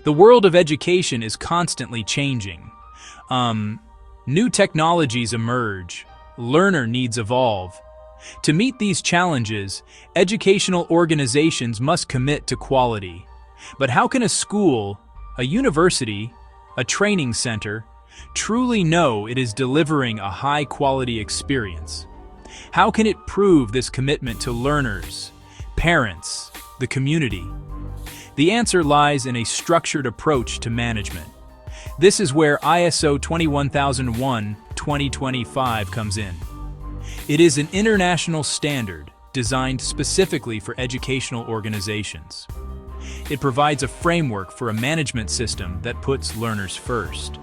The world of education is constantly changing. New technologies emerge, learner needs evolve. To meet these challenges, educational organizations must commit to quality. But how can a school, a university, a training center, truly know it is delivering a high-quality experience? How can it prove this commitment to learners, parents, the community? The answer lies in a structured approach to management. This is where ISO 21001:2025 comes in. It is an international standard designed specifically for educational organizations. It provides a framework for a management system that puts learners first.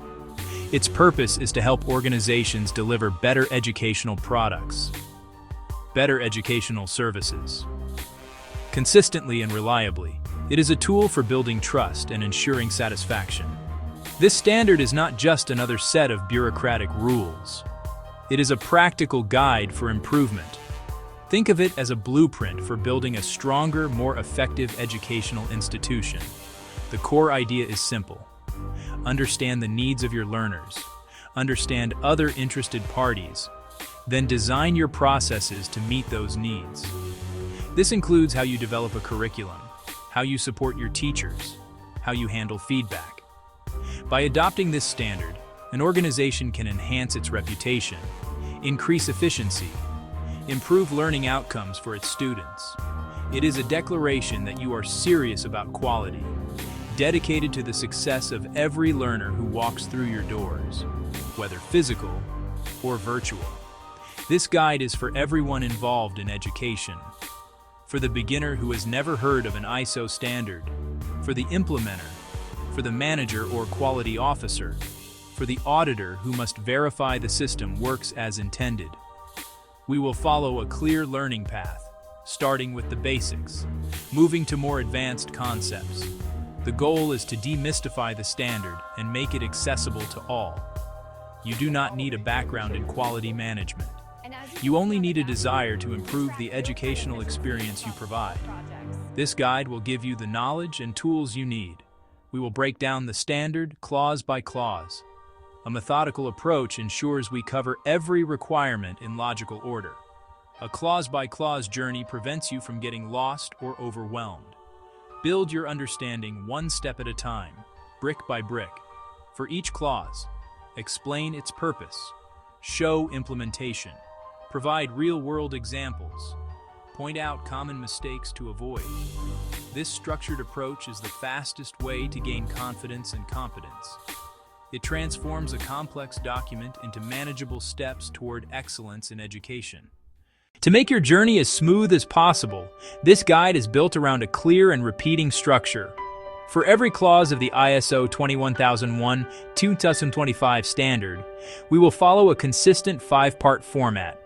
Its purpose is to help organizations deliver better educational products, better educational services, consistently and reliably. It is a tool for building trust and ensuring satisfaction. This standard is not just another set of bureaucratic rules. It is a practical guide for improvement. Think of it as a blueprint for building a stronger, more effective educational institution. The core idea is simple. Understand the needs of your learners. Understand other interested parties. Then design your processes to meet those needs. This includes how you develop a curriculum, how you support your teachers, how you handle feedback. By adopting this standard, an organization can enhance its reputation, increase efficiency, improve learning outcomes for its students. It is a declaration that you are serious about quality, dedicated to the success of every learner who walks through your doors, whether physical or virtual. This guide is for everyone involved in education. For the beginner who has never heard of an ISO standard, for the implementer, for the manager or quality officer, for the auditor who must verify the system works as intended. We will follow a clear learning path, starting with the basics, moving to more advanced concepts. The goal is to demystify the standard and make it accessible to all. You do not need a background in quality management. You only need a desire to improve the educational experience you provide. This guide will give you the knowledge and tools you need. We will break down the standard clause by clause. A methodical approach ensures we cover every requirement in logical order. A clause-by-clause journey prevents you from getting lost or overwhelmed. Build your understanding one step at a time, brick by brick. For each clause, explain its purpose, show implementation, provide real-world examples, point out common mistakes to avoid. This structured approach is the fastest way to gain confidence and competence. It transforms a complex document into manageable steps toward excellence in education. To make your journey as smooth as possible, this guide is built around a clear and repeating structure. For every clause of the ISO 21001:2025 standard, we will follow a consistent 5-part format.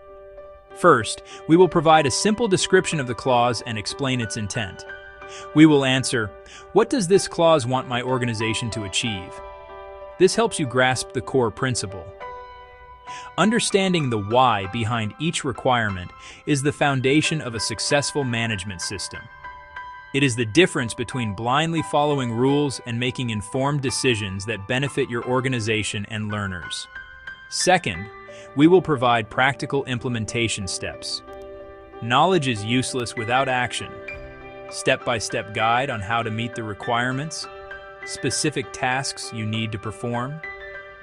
First, we will provide a simple description of the clause and explain its intent. We will answer, what does this clause want my organization to achieve? This helps you grasp the core principle. Understanding the why behind each requirement is the foundation of a successful management system. It is the difference between blindly following rules and making informed decisions that benefit your organization and learners. Second, we will provide practical implementation steps. Knowledge is useless without action. Step-by-step guide on how to meet the requirements, specific tasks you need to perform,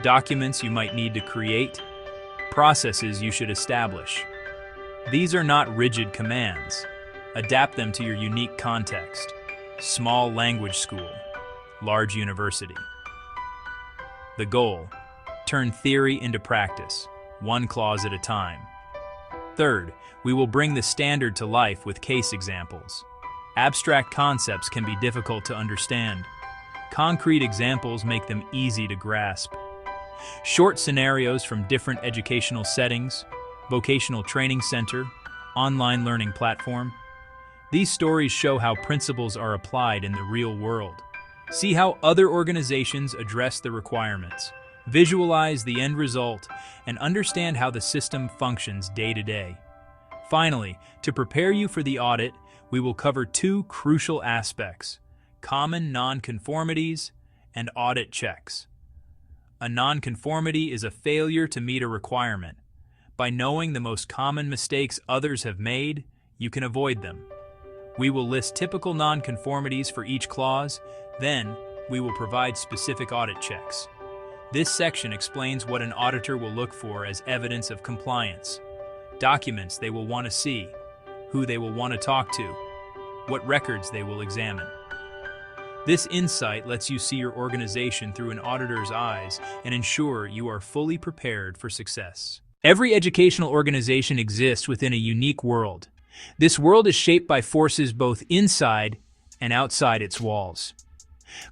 documents you might need to create, processes you should establish. These are not rigid commands. Adapt them to your unique context. Small language school, large university. The goal: turn theory into practice, one clause at a time. Third, we will bring the standard to life with case examples. Abstract concepts can be difficult to understand. Concrete examples make them easy to grasp. Short scenarios from different educational settings, vocational training center, online learning platform. These stories show how principles are applied in the real world. See how other organizations address the requirements. Visualize the end result and understand how the system functions day to day. Finally, to prepare you for the audit, we will cover two crucial aspects: common nonconformities and audit checks. A nonconformity is a failure to meet a requirement. By knowing the most common mistakes others have made, you can avoid them. We will list typical nonconformities for each clause, then we will provide specific audit checks. This section explains what an auditor will look for as evidence of compliance, documents they will want to see, who they will want to talk to, what records they will examine. This insight lets you see your organization through an auditor's eyes and ensure you are fully prepared for success. Every educational organization exists within a unique world. This world is shaped by forces both inside and outside its walls.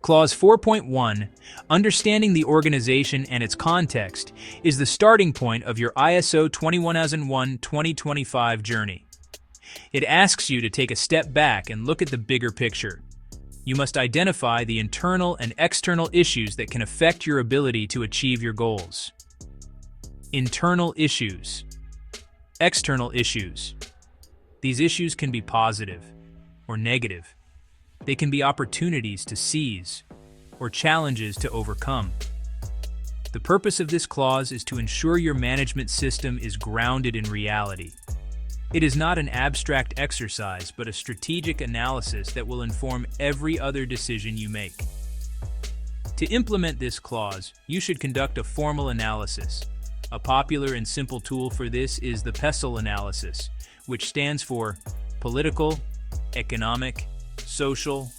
Clause 4.1, understanding the organization and its context, is the starting point of your ISO 21001:2025 journey. It asks you to take a step back and look at the bigger picture. You must identify the internal and external issues that can affect your ability to achieve your goals. Internal issues. External issues. These issues can be positive or negative. They can be opportunities to seize or challenges to overcome. The purpose of this clause is to ensure your management system is grounded in reality. It is not an abstract exercise, but a strategic analysis that will inform every other decision you make. To implement this clause, you should conduct a formal analysis. A popular and simple tool for this is the PESTLE analysis, which stands for political, economic, social,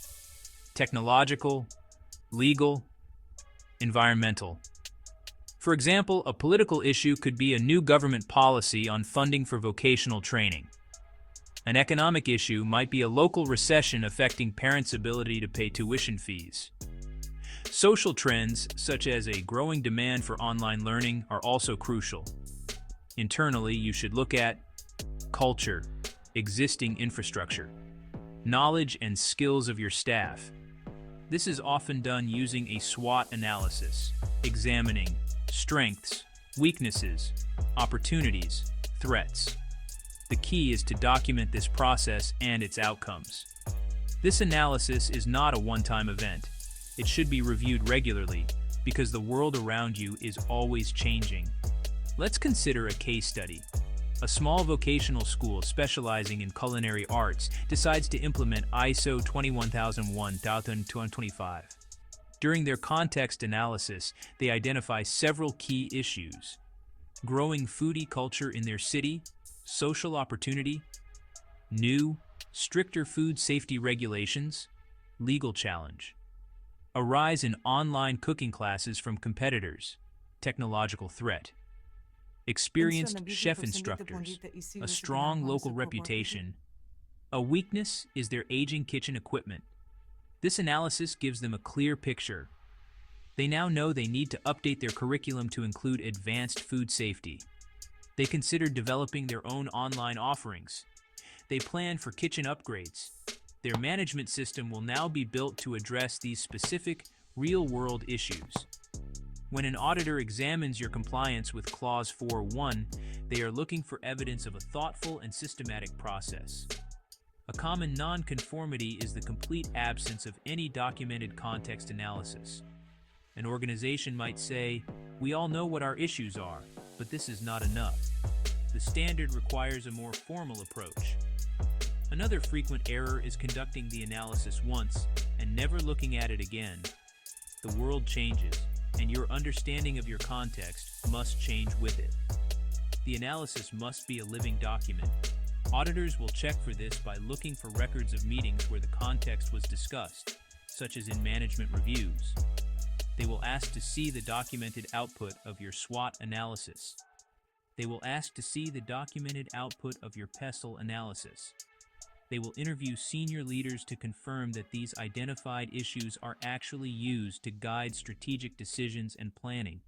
technological, legal, environmental. For example, a political issue could be a new government policy on funding for vocational training. An economic issue might be a local recession affecting parents' ability to pay tuition fees. Social trends, such as a growing demand for online learning, are also crucial. Internally, you should look at culture, existing infrastructure, knowledge and skills of your staff. This is often done using a SWOT analysis, examining strengths, weaknesses, opportunities, threats. The key is to document this process and its outcomes. This analysis is not a one-time event. It should be reviewed regularly because the world around you is always changing. Let's consider a case study. A small vocational school specializing in culinary arts decides to implement ISO 21001:2025. During their context analysis, they identify several key issues: growing foodie culture in their city, social opportunity, new, stricter food safety regulations, legal challenge, a rise in online cooking classes from competitors, technological threat, experienced chef instructors, a strong local reputation. A weakness is their aging kitchen equipment. This analysis gives them a clear picture. They now know they need to update their curriculum to include advanced food safety. They consider developing their own online offerings. They plan for kitchen upgrades. Their management system will now be built to address these specific, real-world issues. When an auditor examines your compliance with Clause 4.1, they are looking for evidence of a thoughtful and systematic process. A common nonconformity is the complete absence of any documented context analysis. An organization might say, "We all know what our issues are, but this is not enough." The standard requires a more formal approach. Another frequent error is conducting the analysis once and never looking at it again. The world changes, and your understanding of your context must change with it. The analysis must be a living document. Auditors will check for this by looking for records of meetings where the context was discussed, such as in management reviews. They will ask to see the documented output of your SWOT analysis. They will ask to see the documented output of your PESTLE analysis. They will interview senior leaders to confirm that these identified issues are actually used to guide strategic decisions and planning.